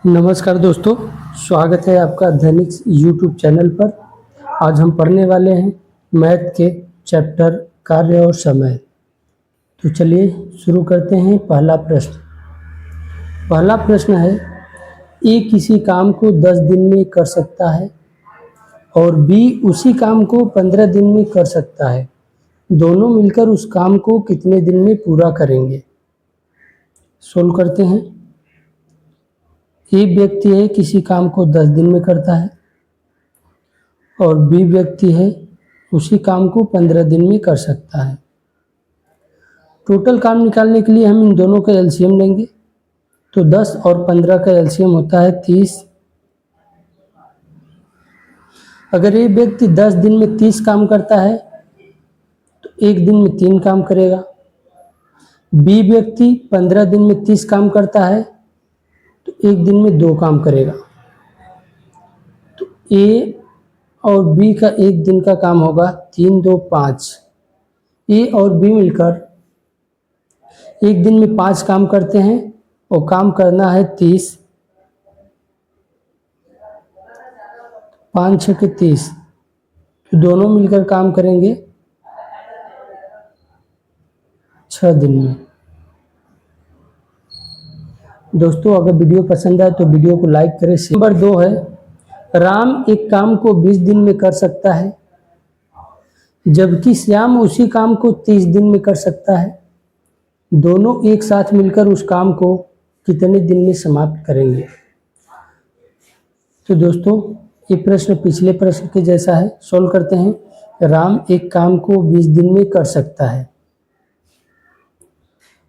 नमस्कार दोस्तों, स्वागत है आपका दैनिक यूट्यूब चैनल पर। आज हम पढ़ने वाले हैं मैथ के चैप्टर कार्य और समय। तो चलिए शुरू करते हैं। पहला प्रश्न है, ए किसी काम को 10 दिन में कर सकता है और बी उसी काम को 15 दिन में कर सकता है। दोनों मिलकर उस काम को कितने दिन में पूरा करेंगे? सोल्व करते हैं। ए व्यक्ति है किसी काम को 10 दिन में करता है और बी व्यक्ति है उसी काम को 15 दिन में कर सकता है। टोटल काम निकालने के लिए हम इन दोनों का एलसीएम लेंगे। तो 10 और 15 का एलसीएम होता है 30। अगर ए व्यक्ति 10 दिन में 30 काम करता है तो एक दिन में 3 काम करेगा। बी व्यक्ति 15 दिन में 30 काम करता है तो एक दिन में 2 काम करेगा। तो ए और बी का एक दिन का काम होगा 3 2 5। ए और बी मिलकर एक दिन में 5 काम करते हैं और काम करना है 30। 5 6 के 30। तो दोनों मिलकर काम करेंगे 6 दिन में। दोस्तों, अगर वीडियो पसंद आए तो वीडियो को लाइक करें। नंबर 2 है, राम एक काम को 20 दिन में कर सकता है जबकि श्याम उसी काम को 30 दिन में कर सकता है। दोनों एक साथ मिलकर उस काम को कितने दिन में समाप्त करेंगे? तो दोस्तों, ये प्रश्न पिछले प्रश्न के जैसा है। सोल्व करते हैं। राम एक काम को 20 दिन में कर सकता है।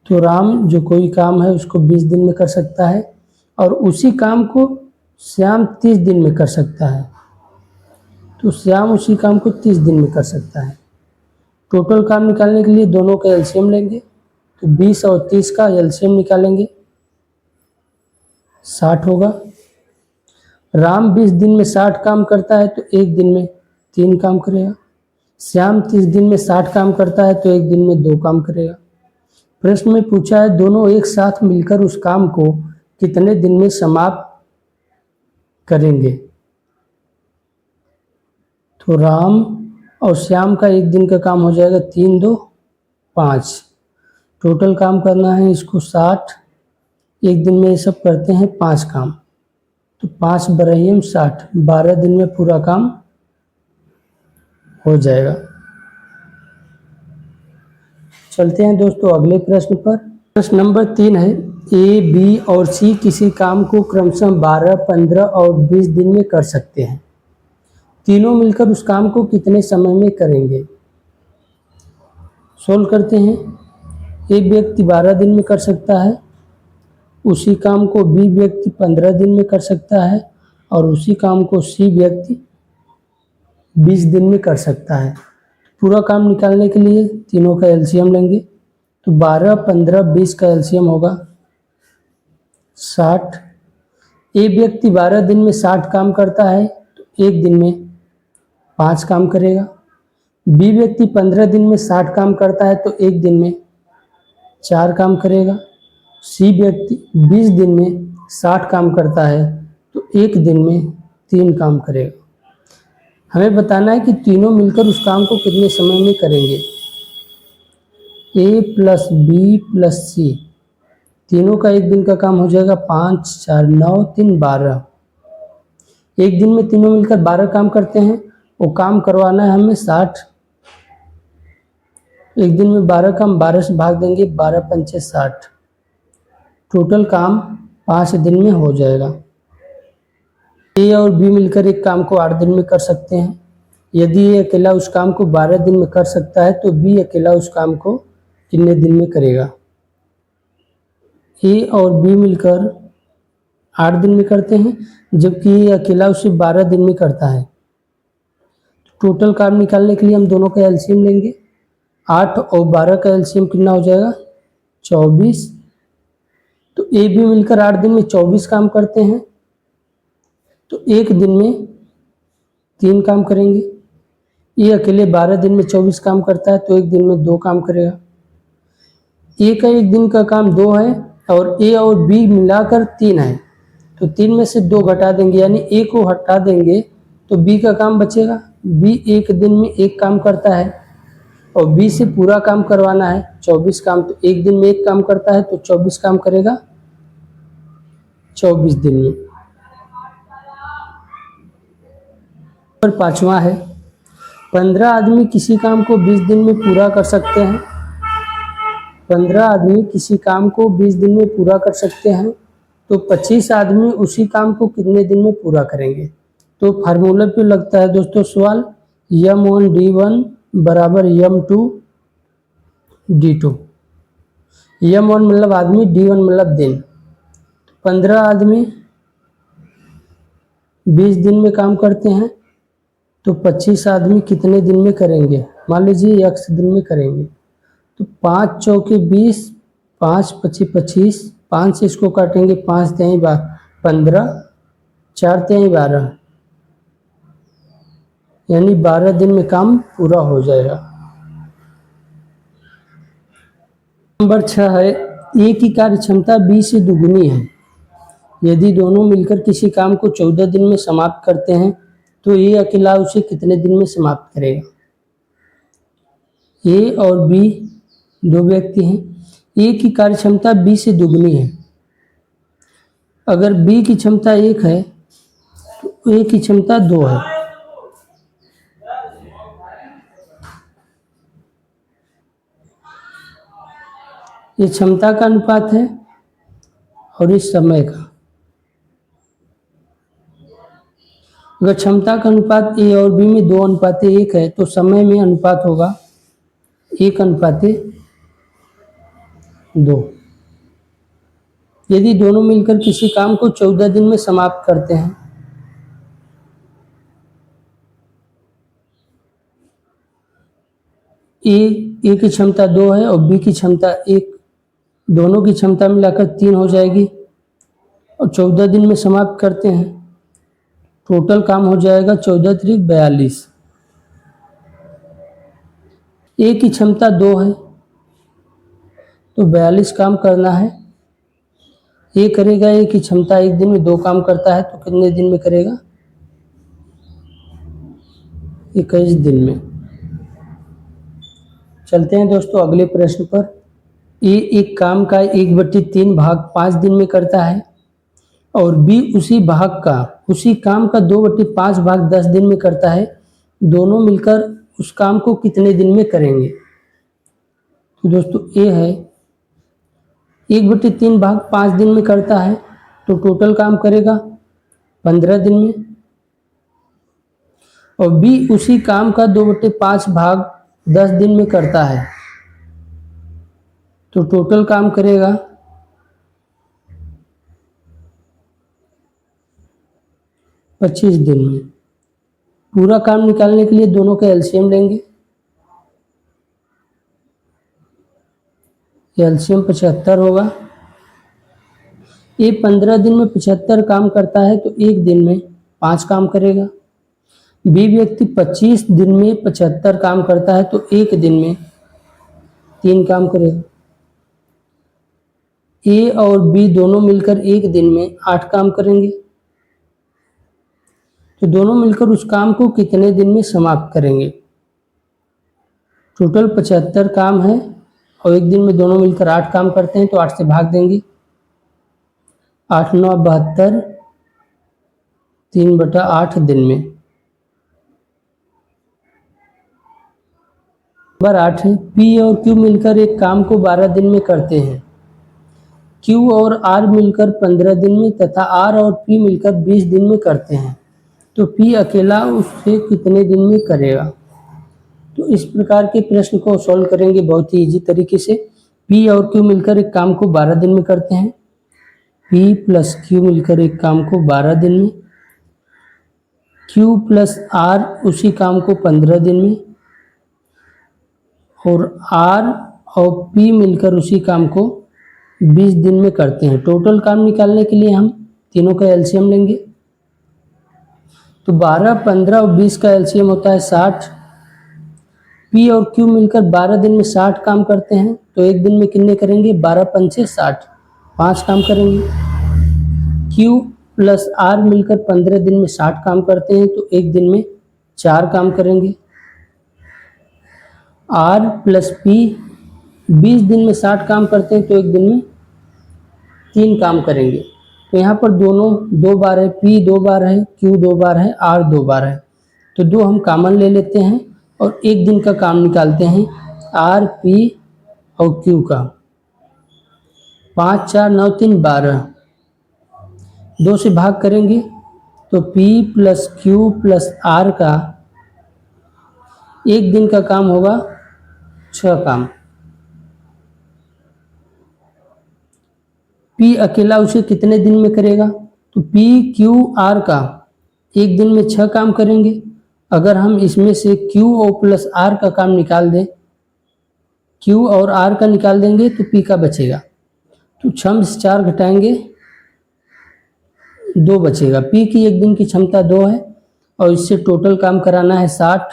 तो राम जो कोई काम है उसको 20 दिन में कर सकता है और उसी काम को श्याम 30 दिन में कर सकता है। तो श्याम उसी काम को 30 दिन में कर सकता है। टोटल काम निकालने के लिए दोनों का एलसीएम लेंगे। तो 20 और 30 का एलसीएम निकालेंगे, 60 होगा। राम 20 दिन में 60 काम करता है तो एक दिन में 3 काम करेगा। श्याम 30 दिन में 60 काम करता है तो एक दिन में 2 काम करेगा। प्रश्न में पूछा है दोनों एक साथ मिलकर उस काम को कितने दिन में समाप्त करेंगे? तो राम और श्याम का एक दिन का काम हो जाएगा 3 2 5। टोटल काम करना है इसको 60। एक दिन में ये सब करते हैं 5 काम। तो 5 बरहिम 60, 12 दिन में पूरा काम हो जाएगा। चलते हैं दोस्तों अगले प्रश्न पर। प्रश्न नंबर 3 है, ए बी और सी किसी काम को क्रमशः 12 15 और 20 दिन में कर सकते हैं। तीनों मिलकर उस काम को कितने समय में करेंगे? सोल्व करते हैं। ए व्यक्ति 12 दिन में कर सकता है, उसी काम को बी व्यक्ति 15 दिन में कर सकता है और उसी काम को सी व्यक्ति 20 दिन में कर सकता है। पूरा काम निकालने के लिए तीनों का एलसीएम लेंगे। तो 12 15 20 का एलसीएम होगा 60। ए व्यक्ति 12 दिन में 60 काम करता है तो एक दिन में 5 काम करेगा। बी व्यक्ति 15 दिन में 60 काम करता है तो एक दिन में 4 काम करेगा। सी व्यक्ति 20 दिन में 60 काम करता है तो एक दिन में 3 काम करेगा। हमें बताना है कि तीनों मिलकर उस काम को कितने समय में करेंगे। ए प्लस बी प्लस सी, तीनों का एक दिन का काम हो जाएगा 5 4 9 3 12। एक दिन में तीनों मिलकर 12 काम करते हैं। वो काम करवाना है हमें 60। एक दिन में 12 काम 12 से भाग देंगे, 12 पंचे 60। टोटल काम 5 दिन में हो जाएगा। ए और बी मिलकर एक काम को 8 दिन में कर सकते हैं। यदि ए अकेला उस काम को 12 दिन में कर सकता है तो बी अकेला उस काम को कितने दिन में करेगा? ए और बी मिलकर 8 दिन में करते हैं जबकि ए अकेला उसे 12 दिन में करता है। टोटल काम निकालने के लिए हम दोनों का एलसीएम लेंगे। 8 और 12 का एलसीएम कितना हो जाएगा? 24। तो ए बी मिलकर 8 दिन में 24 काम करते हैं तो एक दिन में 3 काम करेंगे। ए अकेले 12 दिन में 24 काम करता है तो एक दिन में 2 काम करेगा। ए का एक दिन का काम 2 है और ए और बी मिलाकर 3 है। तो 3 में से 2 घटा देंगे, यानी ए को हटा देंगे तो बी का काम बचेगा। बी एक दिन में एक काम करता है और बी से पूरा काम करवाना है 24 काम, तो एक दिन में एक काम करता है तो 24 काम करेगा 24 दिन में। और 5वां है 15 आदमी किसी काम को 20 दिन में पूरा कर सकते हैं। 15 आदमी किसी काम को 20 दिन में पूरा कर सकते हैं, तो 25 आदमी उसी काम को कितने दिन में पूरा करेंगे। तो फार्मूला पे लगता है दोस्तों सवाल, m1 d1 बराबर m2 d2। m1 मतलब आदमी, d1 मतलब दिन। 15 आदमी 20 दिन में काम करते हैं, तो 25 आदमी कितने दिन में करेंगे, मान लीजिए x दिन में करेंगे। तो 5 चौके 20, 5 पच्चीस 25, 5 से इसको काटेंगे, 5 तेई 15, 4 तेई 12, यानी 12 दिन में काम पूरा हो जाएगा। नंबर 6 है ए की कार्य क्षमता बी से दुगुनी है। यदि दोनों मिलकर किसी काम को 14 दिन में समाप्त करते हैं, तो ए अकेला उसे कितने दिन में समाप्त करेगा। ए और बी दो व्यक्ति हैं। ए की कार्य क्षमता बी से दुगनी है। अगर बी की क्षमता 1 है तो ए की क्षमता 2 है। ये क्षमता का अनुपात है और इस समय का। अगर क्षमता का अनुपात ए और बी में 2:1 है, तो समय में अनुपात होगा 1:2। यदि दोनों मिलकर किसी काम को 14 दिन में समाप्त करते हैं, ए की क्षमता 2 है और बी की क्षमता 1, दोनों की क्षमता मिलाकर 3 हो जाएगी और 14 दिन में समाप्त करते हैं, टोटल काम हो जाएगा 14 त्रिक 42। ए की क्षमता 2 है तो 42 काम करना है। ए करेगा, ए की क्षमता एक दिन में 2 काम करता है, तो कितने दिन में करेगा, 21 दिन में। चलते हैं दोस्तों अगले प्रश्न पर। ए एक काम का 1/3 भाग 5 दिन में करता है और बी उसी काम का 2/5 भाग 10 दिन में करता है। दोनों मिलकर उस काम को कितने दिन में करेंगे। तो दोस्तों ए है 1/3 भाग 5 दिन में करता है, तो टोटल काम करेगा 15 दिन में। और बी उसी काम का 2/5 भाग 10 दिन में करता है, तो टोटल काम करेगा 25 दिन में। पूरा काम निकालने के लिए दोनों का एलसीएम लेंगे। एलसीएम 75 होगा। ए 15 दिन में 75 काम करता है, तो एक दिन में 5 काम करेगा। बी व्यक्ति 25 दिन में 75 काम करता है, तो एक दिन में 3 काम करेगा। ए और बी दोनों मिलकर एक दिन में 8 काम करेंगे, तो दोनों मिलकर उस काम को कितने दिन में समाप्त करेंगे। टोटल 75 काम है और एक दिन में दोनों मिलकर 8 काम करते हैं, तो 8 से भाग देंगे। 8 9 72, 3/8 दिन में। नंबर 8 है पी और क्यू मिलकर एक काम को 12 दिन में करते हैं। क्यू और आर मिलकर 15 दिन में तथा आर और पी मिलकर 20 दिन में करते हैं, तो पी अकेला उससे कितने दिन में करेगा। तो इस प्रकार के प्रश्न को सॉल्व करेंगे बहुत ही इजी तरीके से। पी और क्यू मिलकर एक काम को 12 दिन में करते हैं। पी प्लस क्यू मिलकर एक काम को 12 दिन में। क्यू प्लस आर उसी काम को 15 दिन में। और आर और पी मिलकर उसी काम को 20 दिन में करते हैं। टोटल काम निकालने के लिए हम तीनों का एलसीएम लेंगे। तो 12, 15 और 20 का एलसीएम होता है 60। पी और क्यू मिलकर 12 दिन में 60 काम करते हैं, तो एक दिन में कितने करेंगे, 12 पंचे 60, 5 काम करेंगे। क्यू प्लस आर मिलकर 15 दिन में 60 काम करते हैं तो एक दिन में 4 काम करेंगे। आर प्लस पी 20 दिन में 60 काम करते हैं तो एक दिन में 3 काम करेंगे। तो यहाँ पर दोनों 2 बार है, पी 2 बार है, क्यू 2 बार है, आर 2 बार है, तो 2 हम कॉमन ले लेते हैं और एक दिन का काम निकालते हैं आर पी और क्यू का। 5 4 9 3 12, 2 से भाग करेंगे तो P plus Q plus R का एक दिन का काम होगा 6 काम। P अकेला उसे कितने दिन में करेगा? तो P क्यू आर का एक दिन में 6 काम करेंगे। अगर हम इसमें से Q और प्लस आर का काम निकाल दें, Q और R का निकाल देंगे तो P का बचेगा। तो 6 में से 4 घटाएंगे 2 बचेगा। P की एक दिन की क्षमता 2 है और इससे टोटल काम कराना है 60।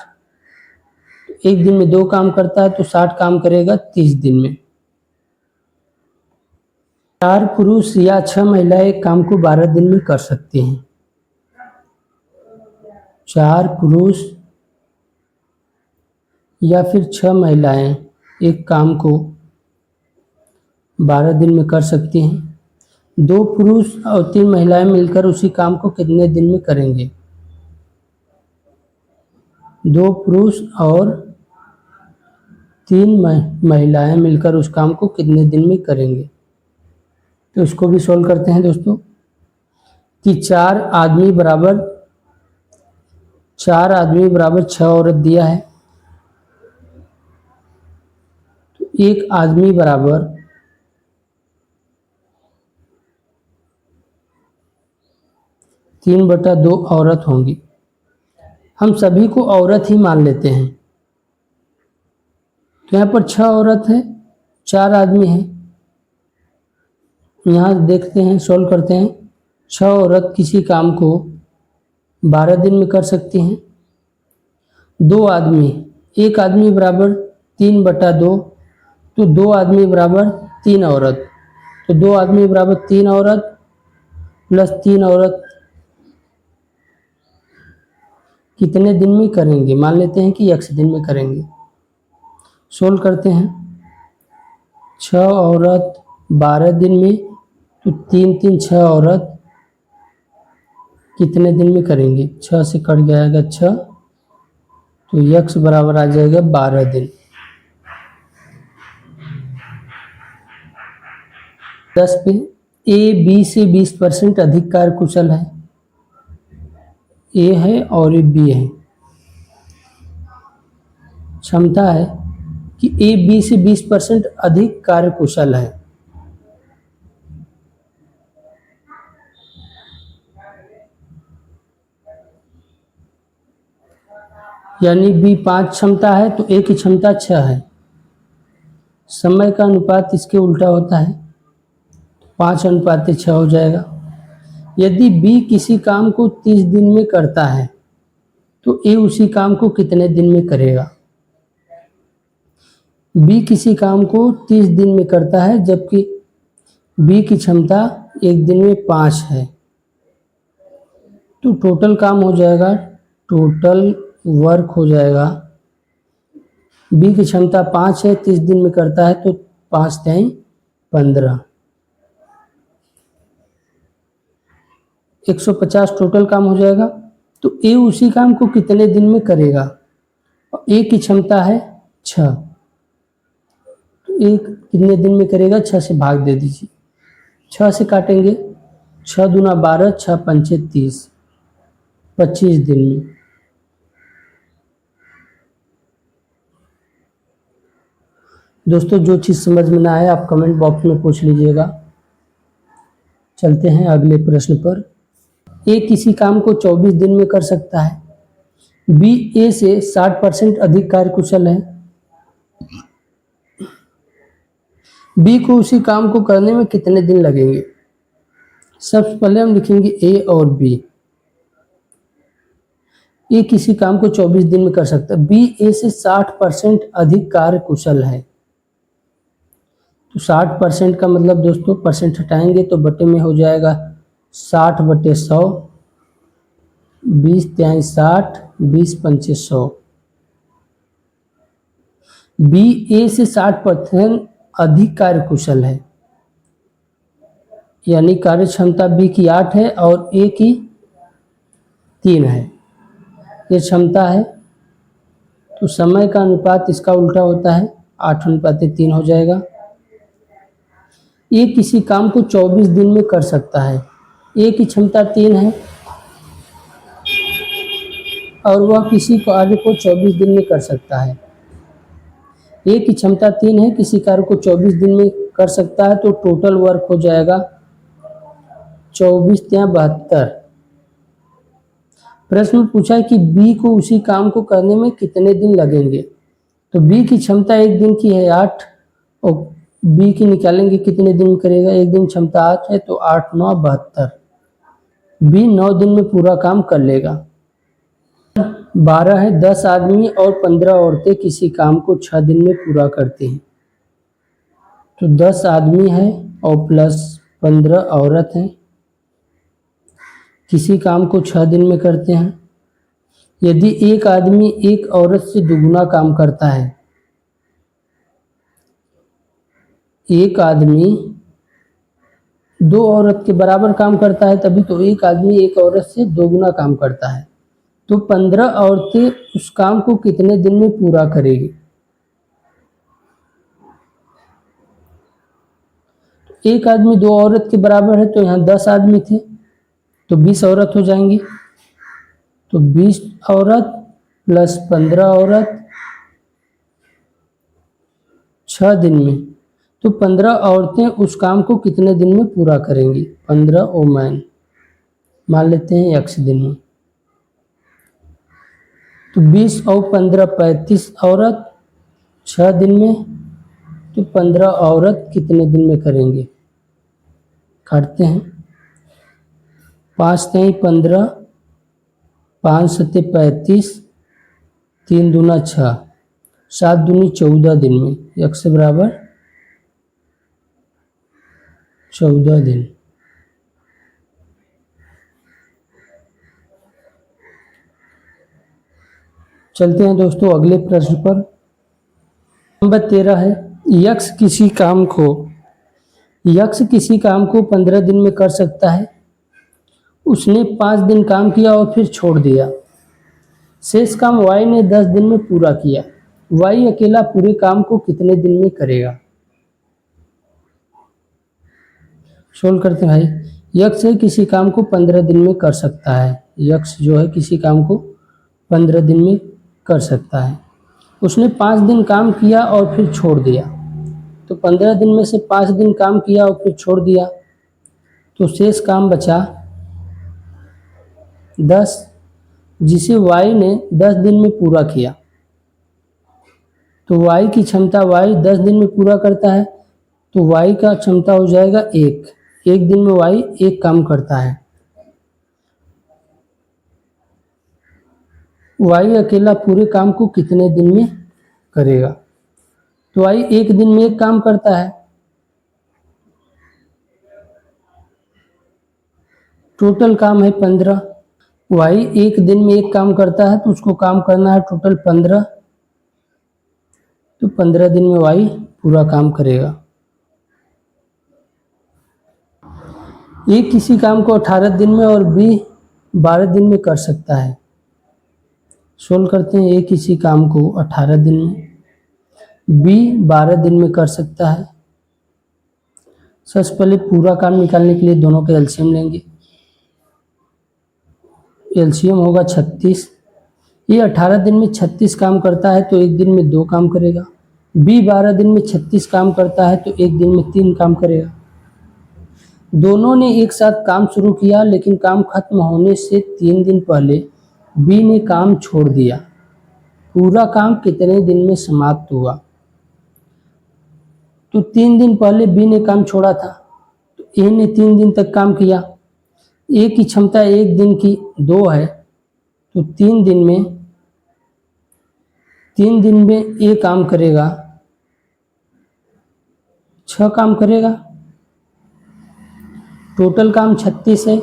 एक दिन में 2 काम करता है तो 60 काम करेगा 30 दिन में। 4 पुरुष या 6 महिलाएं एक काम को 12 दिन में कर सकते हैं। 4 पुरुष या फिर 6 महिलाएं एक काम को 12 दिन में कर सकती हैं। 2 पुरुष और 3 महिलाएं मिलकर उसी काम को कितने दिन में करेंगे? 2 पुरुष और 3 महिलाएं मिलकर उस काम को कितने दिन में करेंगे? तो इसको भी सॉल्व करते हैं दोस्तों कि 4 आदमी बराबर 6 औरत दिया है, तो 1 आदमी बराबर 3/2 औरत होंगी। हम सभी को औरत ही मान लेते हैं। तो यहाँ पर 6 औरत है, 4 आदमी हैं। यहाँ देखते हैं, सॉल्व करते हैं। 6 औरत किसी काम को 12 दिन में कर सकती हैं। 2 आदमी, 1 आदमी बराबर 3/2, तो 2 आदमी बराबर 3 औरत। तो 2 आदमी बराबर 3 औरत प्लस 3 औरत कितने दिन में करेंगे? मान लेते हैं कि x दिन में करेंगे। सोल्व करते हैं। 6 औरत 12 दिन में, तो 3 3 6 औरत कितने दिन में करेंगे? 6 से कट जाएगा 6, तो x बराबर आ जाएगा 12 दिन। 10 पे ए बी से 20% अधिक कार्यकुशल है। ए है और ये बी है। क्षमता है कि ए बी से 20% अधिक कार्यकुशल है। यानी बी 5 क्षमता है तो ए की क्षमता 6 है। समय का अनुपात इसके उल्टा होता है, 5:6 हो जाएगा। यदि बी किसी काम को 30 दिन में करता है तो ए उसी काम को कितने दिन में करेगा? बी किसी काम को 30 दिन में करता है जबकि बी की क्षमता एक दिन में 5 है, तो टोटल काम हो जाएगा, टोटल वर्क हो जाएगा। बी की क्षमता 5 है, 30 दिन में करता है तो 5 टाइम 15, 150 टोटल काम हो जाएगा। तो ए उसी काम को कितने दिन में करेगा? ए की क्षमता है 6, तो ए कितने दिन में करेगा? 6 से भाग दे दीजिए, 6 से काटेंगे, 6 दूना 12, 6 पंचे 30, 25 दिन में। दोस्तों जो चीज़ समझ में ना आए आप कमेंट बॉक्स में पूछ लीजिएगा। चलते हैं अगले प्रश्न पर। ए किसी काम को 24 दिन में कर सकता है। बी ए से 60% अधिक कार्यकुशल है। बी को उसी काम को करने में कितने दिन लगेंगे? सबसे पहले हम लिखेंगे ए और बी। ए किसी काम को 24 दिन में कर सकता है। बी ए से 60% अधिक कार्यकुशल है। तो 60% का मतलब दोस्तों परसेंट हटाएंगे तो बटे में हो जाएगा 60/100, 20×60, 20×5 100। बी ए से 60% अधिक कार्यकुशल है, यानी कार्य क्षमता बी की 8 है और ए की 3 है। ये क्षमता है, तो समय का अनुपात इसका उल्टा होता है, 8:3 हो जाएगा। ए किसी काम को 24 दिन में कर सकता है। ए की क्षमता 3 है और वह किसी कार्य को 24 दिन में कर सकता है। ए की क्षमता 3 है, किसी कार्य को 24 दिन में कर सकता है, तो टोटल वर्क हो जाएगा 24×72। प्रश्न में पूछा है कि बी को उसी काम को करने में कितने दिन लगेंगे। तो बी की क्षमता एक दिन की है 8, और बी की निकालेंगे कितने दिन करेगा। एक दिन क्षमता 8 है, तो 8×9 = 72। बी 9 दिन में पूरा काम कर लेगा। 12 है, 10 आदमी और 15 औरतें किसी काम को 6 दिन में पूरा करती हैं। तो 10 आदमी है और प्लस 15 औरत हैं, किसी काम को 6 दिन में करते हैं। यदि एक आदमी एक औरत से दुगुना काम करता है, एक आदमी 2 औरत के बराबर काम करता है, तभी तो एक आदमी एक औरत से दोगुना काम करता है। तो 15 औरतें उस काम को कितने दिन में पूरा करेगी। एक आदमी 2 औरत के बराबर है, तो यहाँ 10 आदमी थे, तो 20 औरत हो जाएंगी। तो 20 औरत प्लस 15 औरत 6 दिन में, तो 15 औरतें उस काम को कितने दिन में पूरा करेंगी। 15 ओमैन मान लेते हैं x दिन में। तो 20 और 15 35 औरत 6 दिन में, तो 15 औरत कितने दिन में करेंगे। काटते हैं, 5 3 15, 5 7 35, 3 दूना 6, 7 दूनी 14 दिन में, x बराबर 14 दिन। चलते हैं दोस्तों अगले प्रश्न पर। नंबर 13 है, यक्ष किसी काम को 15 दिन में कर सकता है। उसने 5 दिन काम किया और फिर छोड़ दिया। शेष काम वाई ने 10 दिन में पूरा किया। वाई अकेला पूरे काम को कितने दिन में करेगा। सोल्व करते हैं भाई। यक्ष है, किसी काम को 15 दिन में कर सकता है। यक्ष जो है किसी काम को 15 दिन में कर सकता है। उसने 5 दिन काम किया और फिर छोड़ दिया। तो 15 दिन में से 5 दिन काम किया और फिर छोड़ दिया, तो शेष काम बचा 10, जिसे वाई ने 10 दिन में पूरा किया। तो वाई की क्षमता, वाई 10 दिन में पूरा करता है, तो वाई का क्षमता हो जाएगा 1। एक दिन में वाई एक काम करता है। वाई अकेला पूरे काम को कितने दिन में करेगा। तो वाई एक दिन में एक काम करता है। टोटल काम है 15। वाई एक दिन में एक काम करता है, तो उसको काम करना है टोटल 15। तो 15 दिन में वाई पूरा काम करेगा। ए किसी काम को 18 दिन में और बी 12 दिन में कर सकता है। सोल्व करते हैं। ए किसी काम को 18 दिन में, बी 12 दिन में कर सकता है। सबसे पहले पूरा काम निकालने के लिए दोनों का एलसीएम लेंगे। एलसीएम होगा 36। ये 18 दिन में 36 काम करता है, तो एक दिन में 2 काम करेगा। बी 12 दिन में 36 काम करता है, तो एक दिन में 3 काम करेगा। दोनों ने एक साथ काम शुरू किया, लेकिन काम खत्म होने से 3 दिन पहले बी ने काम छोड़ दिया। पूरा काम कितने दिन में समाप्त हुआ। तो 3 दिन पहले बी ने काम छोड़ा था, तो ए ने 3 दिन तक काम किया। ए की क्षमता एक दिन की 2 है, तो 3 दिन में ए काम करेगा, 6 काम करेगा। टोटल काम 36 है,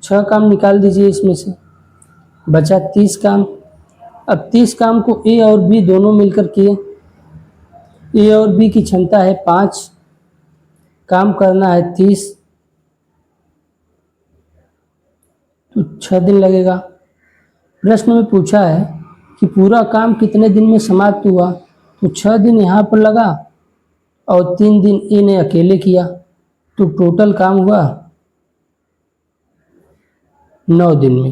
6 काम निकाल दीजिए इसमें से, बचा 30 काम। अब 30 काम को ए और बी दोनों मिलकर किए। ए और बी की क्षमता है 5, काम करना है 30, तो 6 दिन लगेगा। प्रश्न में पूछा है कि पूरा काम कितने दिन में समाप्त हुआ, तो 6 दिन यहाँ पर लगा और 3 दिन ए ने अकेले किया, तो टोटल काम हुआ 9 दिन में।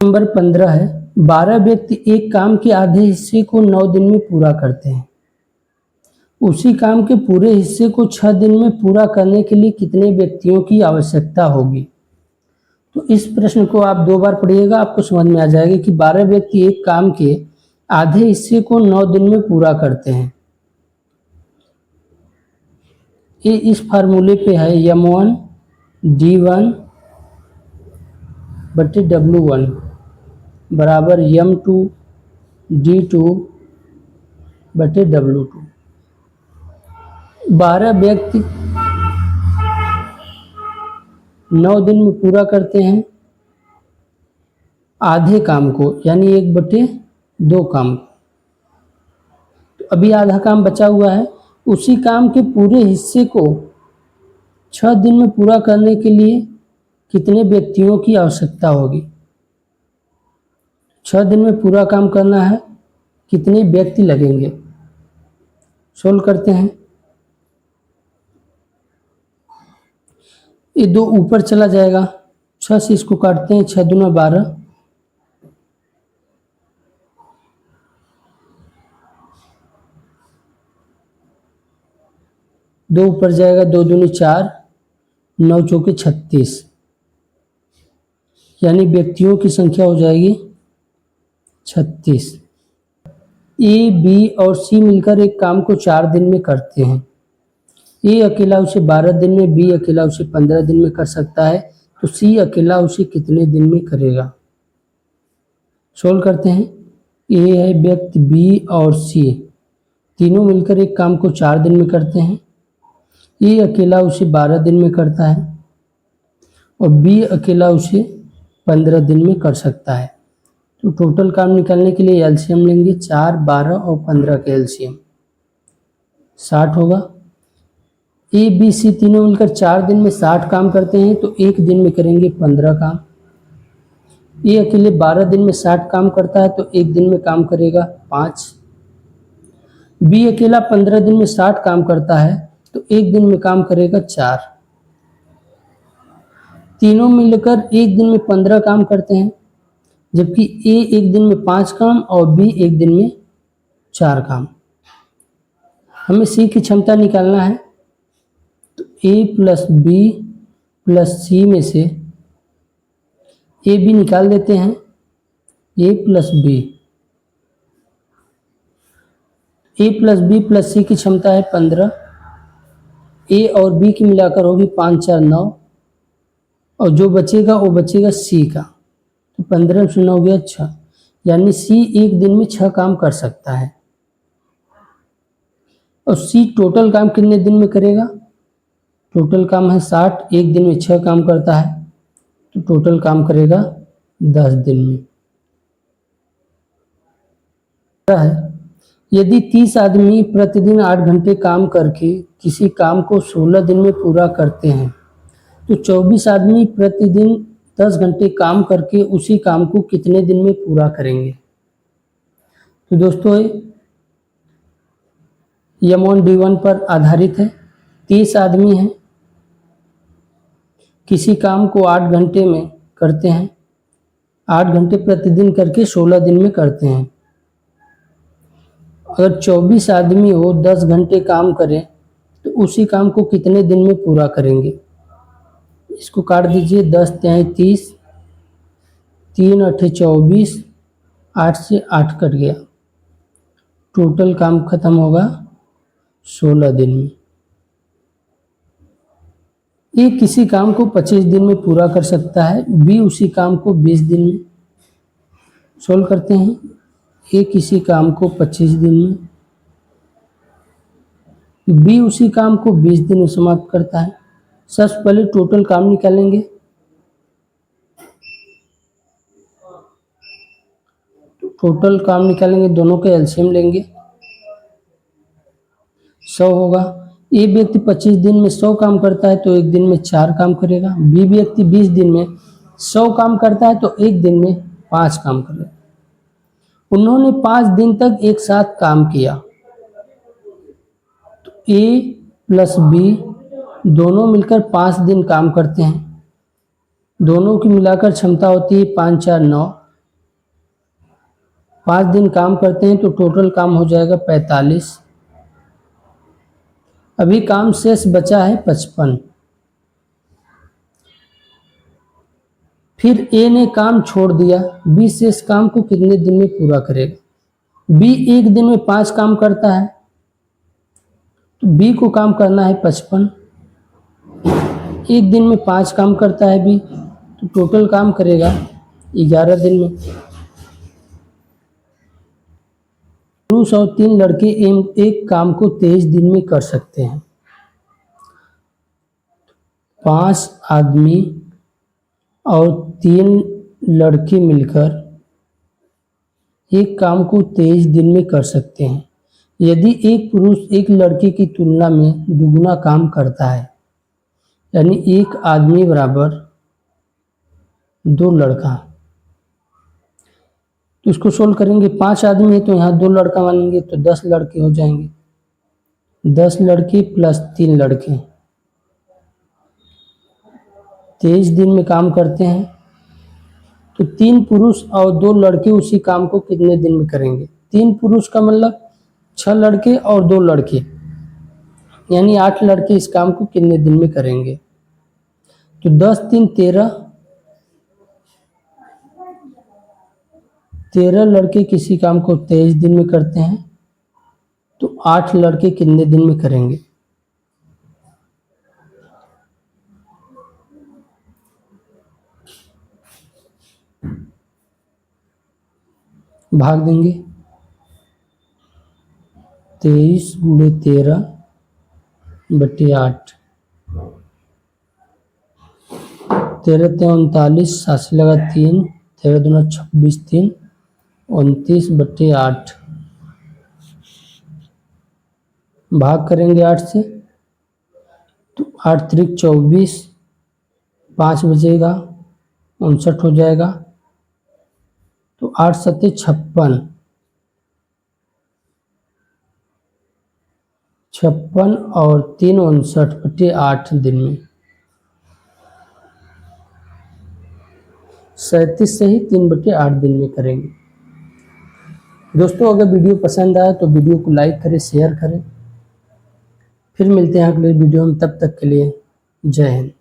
नंबर 15 है, 12 व्यक्ति एक काम के आधे हिस्से को 9 दिन में पूरा करते हैं। उसी काम के पूरे हिस्से को 6 दिन में पूरा करने के लिए कितने व्यक्तियों की आवश्यकता होगी। तो इस प्रश्न को आप 2 बार पढ़िएगा, आपको समझ में आ जाएगा कि 12 व्यक्ति एक काम के आधे हिस्से को 9 दिन में पूरा करते हैं। ये इस फार्मूले पे है m1 d1 बटे w1 बराबर m2 d2 बटे w2। 12 व्यक्ति 9 दिन में पूरा करते हैं आधे काम को, यानी 1/2 काम को। तो अभी आधा काम बचा हुआ है, उसी काम के पूरे हिस्से को 6 दिन में पूरा करने के लिए कितने व्यक्तियों की आवश्यकता होगी। 6 दिन में पूरा काम करना है, कितने व्यक्ति लगेंगे, सोल्व करते हैं। ये 2 ऊपर चला जाएगा, 6 से इसको काटते हैं, 6 दूना 12, 2 ऊपर जाएगा, 2 दूनी 4, 9 चौके 36, यानी व्यक्तियों की संख्या हो जाएगी 36। ए, बी और सी मिलकर एक काम को 4 दिन में करते हैं। ए अकेला उसे 12 दिन में, बी अकेला उसे 15 दिन में कर सकता है, तो सी अकेला उसे कितने दिन में करेगा। सोल्व करते हैं। ए है व्यक्ति, बी और सी तीनों मिलकर एक काम को 4 दिन में करते हैं। ए अकेला उसे 12 दिन में करता है और बी अकेला उसे 15 दिन में कर सकता है। तो टोटल काम निकालने के लिए एलसीएम लेंगे, 4, 12 और 15 के एलसीएम 60 होगा। ए, बी, सी तीनों मिलकर 4 दिन में 60 काम करते हैं, तो एक दिन में करेंगे 15 काम। ए अकेले 12 दिन में 60 काम करता है, तो एक दिन में काम करेगा 5। बी अकेला 15 दिन में 60 काम करता है, तो एक दिन में काम करेगा 4। तीनों मिलकर एक दिन में 15 काम करते हैं, जबकि ए एक दिन में 5 काम और बी एक दिन में 4 काम। हमें सी की क्षमता निकालना है, तो ए प्लस बी प्लस सी में से ए बी निकाल देते हैं। ए प्लस बी प्लस सी की क्षमता है 15। ए और बी की मिलाकर होगी 5, 4, 9 और जो बचेगा वो बचेगा सी का, तो 15 से 9 गया 6, यानी सी एक दिन में 6 काम कर सकता है। और सी टोटल काम कितने दिन में करेगा, टोटल काम है 60, एक दिन में 6 काम करता है, तो टोटल काम करेगा 10 दिन में। यदि 30 आदमी प्रतिदिन 8 घंटे काम करके किसी काम को 16 दिन में पूरा करते हैं, तो 24 आदमी प्रतिदिन 10 घंटे काम करके उसी काम को कितने दिन में पूरा करेंगे। तो दोस्तों m1 d1 पर आधारित है। 30 आदमी हैं, किसी काम को 8 घंटे में करते हैं, 8 घंटे प्रतिदिन करके 16 दिन में करते हैं। अगर 24 आदमी हो 10 घंटे काम करें तो उसी काम को कितने दिन में पूरा करेंगे। इसको काट दीजिए, 10 तिहाई 30, 3 अठे 24, 8 से 8 कट गया, टोटल काम खत्म होगा 16 दिन में। ए किसी काम को 25 दिन में पूरा कर सकता है, बी उसी काम को 20 दिन में। सोल्व करते हैं। ए किसी काम को 25 दिन में, बी उसी काम को 20 दिन में समाप्त करता है। सबसे पहले टोटल काम निकालेंगे। टोटल काम निकालेंगे, दोनों के एलसीएम लेंगे, 100 होगा। ए व्यक्ति 25 दिन में 100 काम करता है तो एक दिन में 4 काम करेगा। बी व्यक्ति 20 दिन में 100 काम करता है तो एक दिन में 5 काम करेगा। उन्होंने 5 दिन तक एक साथ काम किया तो ए प्लस बी दोनों मिलकर 5 दिन काम करते हैं। दोनों की मिलाकर क्षमता होती है 5 4 9। 5 दिन काम करते हैं तो टोटल काम हो जाएगा 45। अभी काम शेष बचा है 55। फिर ए ने काम छोड़ दिया, बी शेष काम को कितने दिन में पूरा करेगा। बी एक दिन में 5 काम करता है तो बी को काम करना है 55। एक दिन में 5 काम करता है बी तो टोटल काम करेगा 11 दिन में। पुरुष और 3 लड़के एक काम को 23 दिन में कर सकते हैं। 5 आदमी और 3 लड़के मिलकर एक काम को 23 दिन में कर सकते हैं। यदि एक पुरुष एक लड़के की तुलना में दुगुना काम करता है, यानी एक आदमी बराबर 2 लड़का, तो इसको सोल्व करेंगे। 5 आदमी है तो यहाँ 2 लड़का मानेंगे तो 10 लड़के हो जाएंगे। 10 लड़के प्लस 3 लड़के 23 दिन में काम करते हैं तो 3 पुरुष और 2 लड़के उसी काम को कितने दिन में करेंगे। 3 पुरुष का मतलब 6 लड़के और 2 लड़के, यानी 8 लड़के इस काम को कितने दिन में करेंगे। तो 10 3 13, 13 लड़के किसी काम को 23 दिन में करते हैं तो 8 लड़के कितने दिन में करेंगे। भाग देंगे 23 गुणे 13 बटे 8, 13 3 39, 7 से लगा 3, 13 दूना 26, 3 29 बटे 8। भाग करेंगे 8 से तो 8 3 24, 5 बचेगा 59 हो जाएगा। तो 8 7 56, 56 और 3 59 बटे 8 दिन में 37 से ही 3 बटे 8 दिन में करेंगे। दोस्तों अगर वीडियो पसंद आया तो वीडियो को लाइक करें, शेयर करें। फिर मिलते हैं अगले वीडियो में, तब तक के लिए जय हिंद।